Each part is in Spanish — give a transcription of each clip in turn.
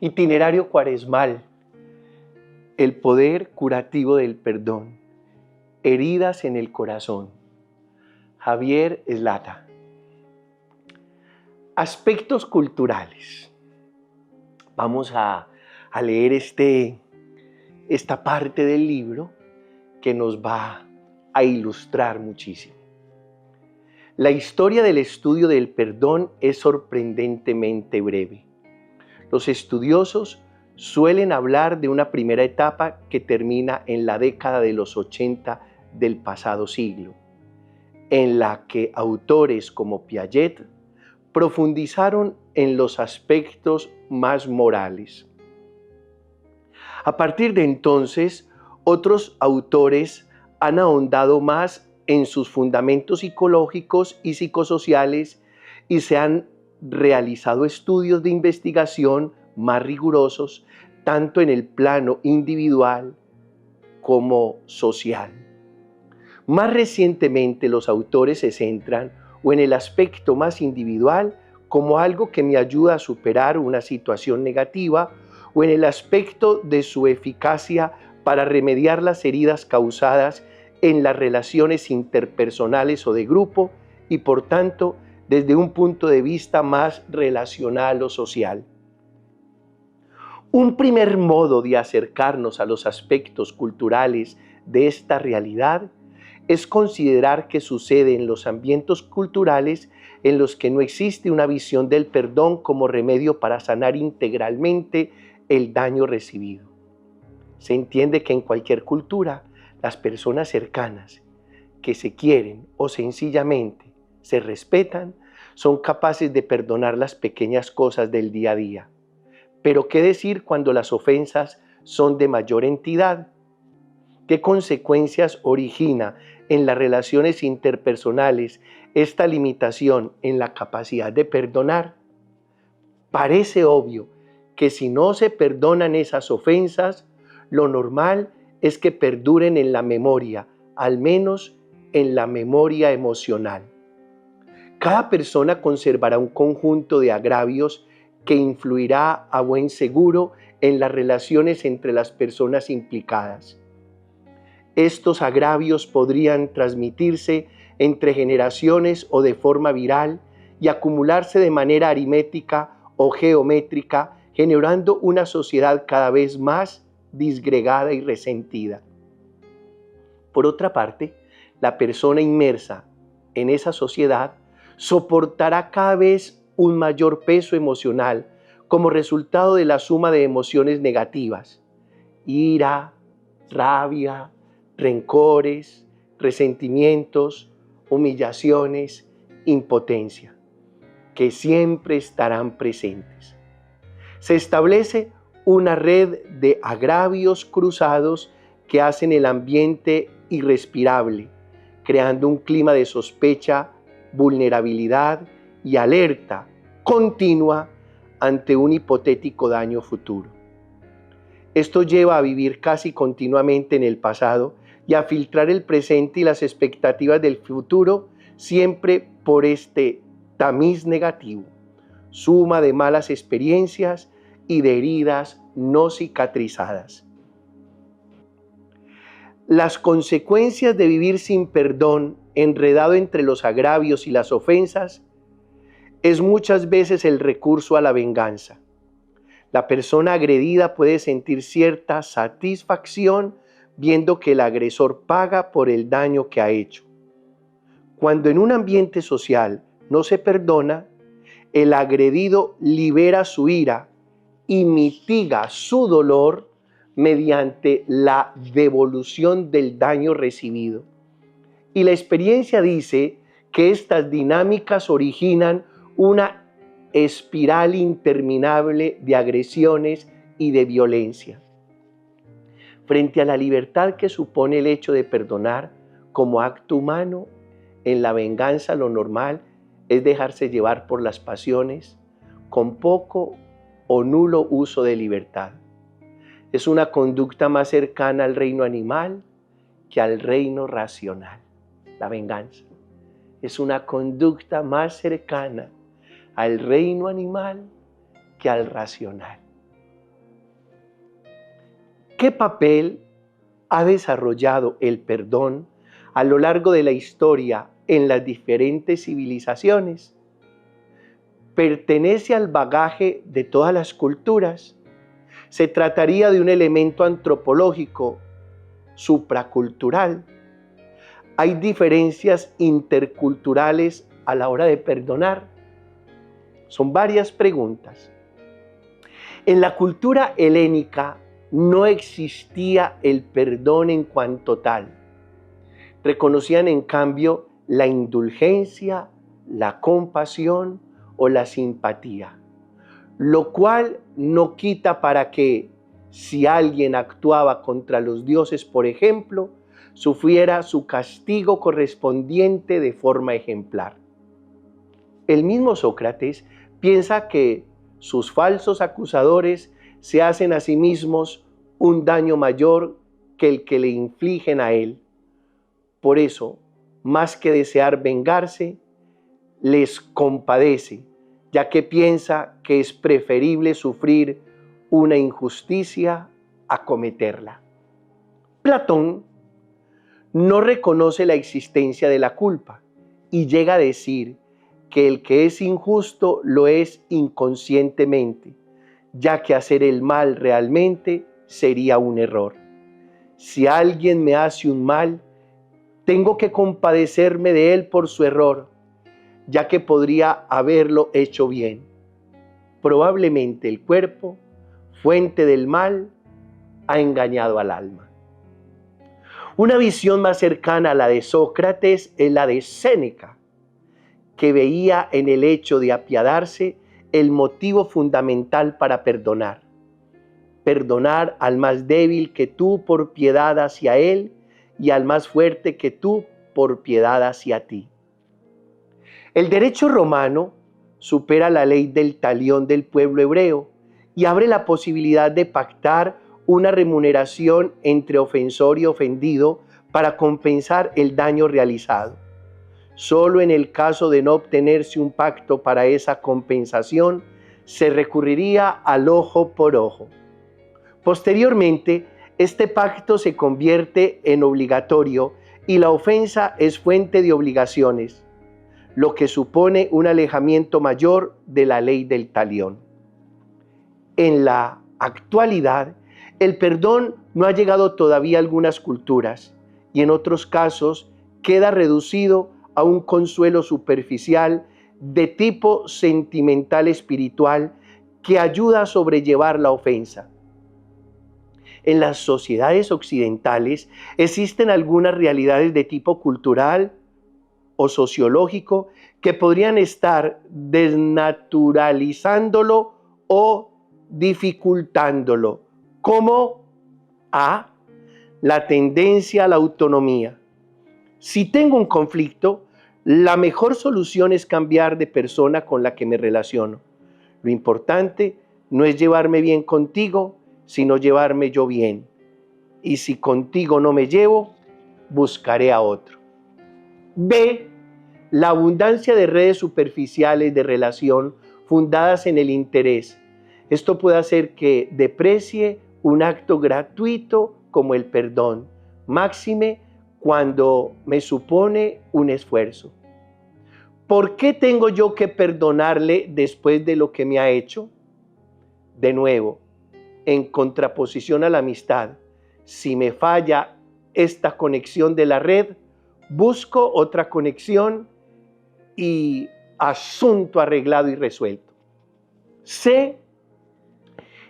Itinerario cuaresmal, el poder curativo del perdón, heridas en el corazón. Javier Eslata. Aspectos culturales. Vamos a leer esta parte del libro que nos va a ilustrar muchísimo. La historia del estudio del perdón es sorprendentemente breve. Los estudiosos suelen hablar de una primera etapa que termina en la década de los 80 del pasado siglo, en la que autores como Piaget profundizaron en los aspectos más morales. A partir de entonces, otros autores han ahondado más en sus fundamentos psicológicos y psicosociales y se han realizado estudios de investigación más rigurosos, tanto en el plano individual como social. Más recientemente, los autores se centran o en el aspecto más individual como algo que me ayuda a superar una situación negativa o en el aspecto de su eficacia para remediar las heridas causadas en las relaciones interpersonales o de grupo y por tanto desde un punto de vista más relacional o social. Un primer modo de acercarnos a los aspectos culturales de esta realidad es considerar que sucede en los ambientes culturales en los que no existe una visión del perdón como remedio para sanar integralmente el daño recibido. Se entiende que en cualquier cultura, las personas cercanas que se quieren o sencillamente se respetan son capaces de perdonar las pequeñas cosas del día a día. Pero ¿qué decir cuando las ofensas son de mayor entidad? ¿Qué consecuencias origina en las relaciones interpersonales esta limitación en la capacidad de perdonar? Parece obvio que si no se perdonan esas ofensas, lo normal es que perduren en la memoria, al menos en la memoria emocional. Cada persona conservará un conjunto de agravios que influirá a buen seguro en las relaciones entre las personas implicadas. Estos agravios podrían transmitirse entre generaciones o de forma viral y acumularse de manera aritmética o geométrica, generando una sociedad cada vez más disgregada y resentida. Por otra parte, la persona inmersa en esa sociedad soportará cada vez un mayor peso emocional como resultado de la suma de emociones negativas: ira, rabia, rencores, resentimientos, humillaciones, impotencia, que siempre estarán presentes. Se establece una red de agravios cruzados que hacen el ambiente irrespirable, creando un clima de sospecha, vulnerabilidad y alerta continua ante un hipotético daño futuro. Esto lleva a vivir casi continuamente en el pasado y a filtrar el presente y las expectativas del futuro siempre por este tamiz negativo, suma de malas experiencias y de heridas no cicatrizadas. Las consecuencias de vivir sin perdón, enredado entre los agravios y las ofensas, es muchas veces el recurso a la venganza. La persona agredida puede sentir cierta satisfacción viendo que el agresor paga por el daño que ha hecho. Cuando en un ambiente social no se perdona, el agredido libera su ira y mitiga su dolor mediante la devolución del daño recibido. Y la experiencia dice que estas dinámicas originan una espiral interminable de agresiones y de violencia. Frente a la libertad que supone el hecho de perdonar como acto humano, en la venganza lo normal es dejarse llevar por las pasiones con poco o nulo uso de libertad. Es una conducta más cercana al reino animal que al reino racional. La venganza es una conducta más cercana al reino animal que al racional. ¿Qué papel ha desarrollado el perdón a lo largo de la historia en las diferentes civilizaciones? ¿Pertenece al bagaje de todas las culturas? ¿Se trataría de un elemento antropológico supracultural? ¿Hay diferencias interculturales a la hora de perdonar? Son varias preguntas. En la cultura helénica no existía el perdón en cuanto tal. Reconocían en cambio la indulgencia, la compasión o la simpatía, lo cual no quita para que, si alguien actuaba contra los dioses, por ejemplo, sufriera su castigo correspondiente de forma ejemplar. El mismo Sócrates piensa que sus falsos acusadores se hacen a sí mismos un daño mayor que el que le infligen a él. Por eso, más que desear vengarse, les compadece, ya que piensa que es preferible sufrir una injusticia a cometerla. Platón no reconoce la existencia de la culpa y llega a decir que el que es injusto lo es inconscientemente, ya que hacer el mal realmente sería un error. Si alguien me hace un mal, tengo que compadecerme de él por su error, ya que podría haberlo hecho bien. Probablemente el cuerpo, fuente del mal, ha engañado al alma. Una visión más cercana a la de Sócrates es la de Séneca, que veía en el hecho de apiadarse el motivo fundamental para perdonar. Perdonar al más débil que tú por piedad hacia él y al más fuerte que tú por piedad hacia ti. El derecho romano supera la ley del talión del pueblo hebreo y abre la posibilidad de pactar una remuneración entre ofensor y ofendido para compensar el daño realizado. Solo en el caso de no obtenerse un pacto para esa compensación, se recurriría al ojo por ojo. Posteriormente, este pacto se convierte en obligatorio y la ofensa es fuente de obligaciones, lo que supone un alejamiento mayor de la ley del talión. En la actualidad, el perdón no ha llegado todavía a algunas culturas y en otros casos queda reducido a un consuelo superficial de tipo sentimental espiritual que ayuda a sobrellevar la ofensa. En las sociedades occidentales existen algunas realidades de tipo cultural o sociológico que podrían estar desnaturalizándolo o dificultándolo, como A, la tendencia a la autonomía. Si tengo un conflicto, la mejor solución es cambiar de persona con la que me relaciono. Lo importante no es llevarme bien contigo, sino llevarme yo bien. Y si contigo no me llevo, buscaré a otro. B, la abundancia de redes superficiales de relación fundadas en el interés. Esto puede hacer que deprecie un acto gratuito como el perdón, máxime cuando me supone un esfuerzo. ¿Por qué tengo yo que perdonarle después de lo que me ha hecho? De nuevo, en contraposición a la amistad, si me falla esta conexión de la red, busco otra conexión y asunto arreglado y resuelto. C,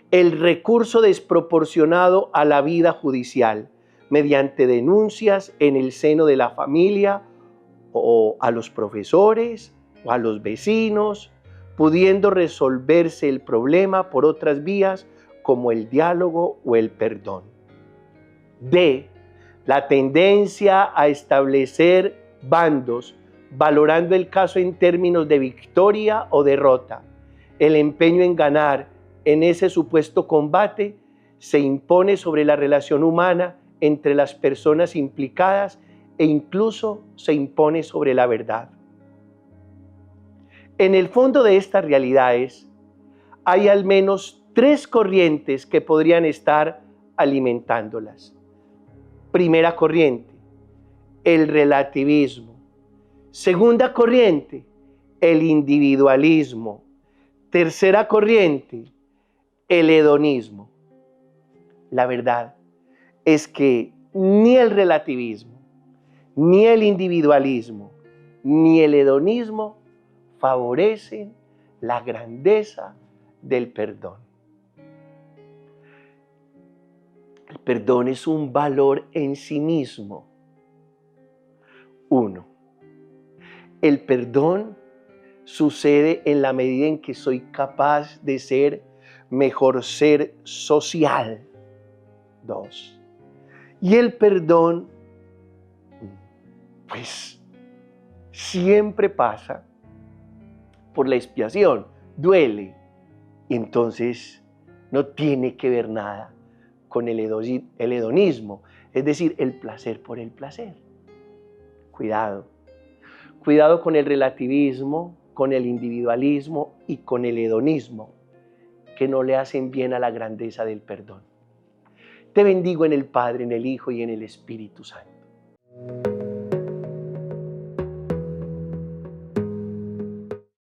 el recurso desproporcionado a la vida judicial mediante denuncias en el seno de la familia o a los profesores o a los vecinos, pudiendo resolverse el problema por otras vías como el diálogo o el perdón. D, la tendencia a establecer bandos, valorando el caso en términos de victoria o derrota. El empeño en ganar en ese supuesto combate se impone sobre la relación humana entre las personas implicadas e incluso se impone sobre la verdad. En el fondo de estas realidades hay al menos tres corrientes que podrían estar alimentándolas. Primera corriente, el relativismo. Segunda corriente, el individualismo. Tercera corriente, el hedonismo. La verdad es que ni el relativismo, ni el individualismo, ni el hedonismo favorecen la grandeza del perdón. El perdón es un valor en sí mismo. 1. El perdón sucede en la medida en que soy capaz de ser mejor ser social. 2. Y el perdón, pues, siempre pasa por la expiación, duele. Y entonces no tiene que ver nada con el hedonismo, es decir, el placer por el placer. Cuidado. Cuidado con el relativismo, con el individualismo y con el hedonismo, que no le hacen bien a la grandeza del perdón. Te bendigo en el Padre, en el Hijo y en el Espíritu Santo.